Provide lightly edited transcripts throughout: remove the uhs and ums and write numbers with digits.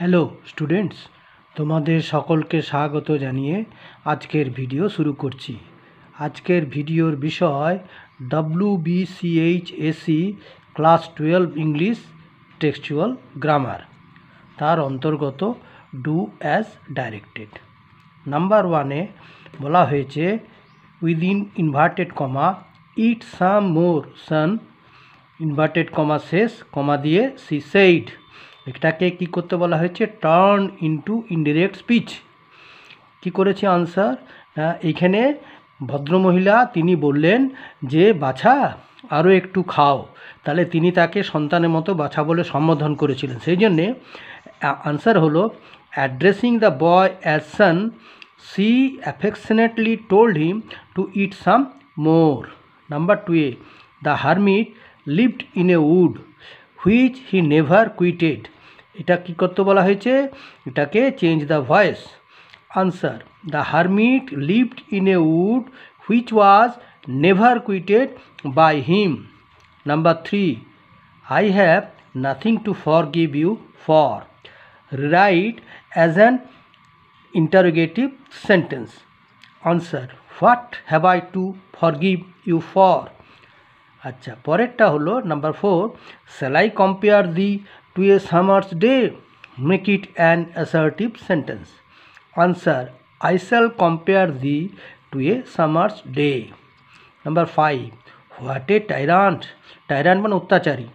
Hello students, তোমাদের সকলকে স্বাগত জানিয়ে আজকের ভিডিও শুরু করছি। আজকের ভিডিওর বিষয় WBCHSE class 12 English textual grammar, তার অন্তর্গত ডু অ্যাজ ডাইরেক্টেড। নাম্বার 1-এ বলা হয়েছে উইদিন ইনভার্টেড কমা ইট সাম মোর সান, ইনভার্টেড কমা শেষ, কমা দিয়ে সি সেইড। এটাকে কি করতে বলা হয়েছে? Turn into indirect speech. কি করেছে আনসার? এইখানে ভদ্রমহিলা তিনি বললেন যে বাছা আরও একটু খাও, তাহলে তিনি তাকে সন্তানের মতো বাছা বলে সম্বোধন করেছিলেন। সেই জন্যে আনসার হলো addressing the boy as son, she affectionately told him to eat some more. Number 2-এ the hermit lived in a wood which he never quitted. এটা কী করতে বলা হয়েছে? এটাকে change the voice. Answer, the hermit lived in a wood which was never quitted by him. Number 3, I have nothing to forgive you for. Right as an interrogative sentence. Answer, what have I two forgive you for. আচ্ছা, পরেরটা হলো number 4, shall I compare thee to a summer's day, make it an assertive sentence. Answer, I shall compare thee to a summer's day. Number 5, what a tyrant, tyrant মানে অত্যাচারী,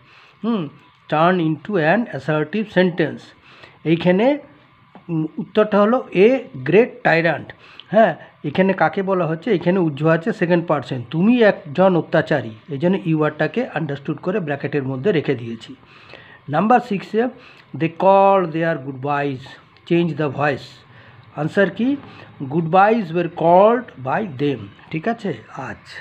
turn into an assertive sentence. এইখানে উত্তরটা হলো a great টাইরান্ট। এখানে কাকে বলা হচ্ছে? এখানে উজ্জ্ব আছে সেকেন্ড পারসন, তুমি একজন অত্যাচারী, এই জন্য ইউয়ারটাকে আন্ডারস্টুড করে ব্র্যাকেটের মধ্যে রেখে দিয়েছি। নাম্বার 6-এ they call their good boys, change the voice. Answer কি? Good boys were called by them. ঠিক আছে? আচ্ছা।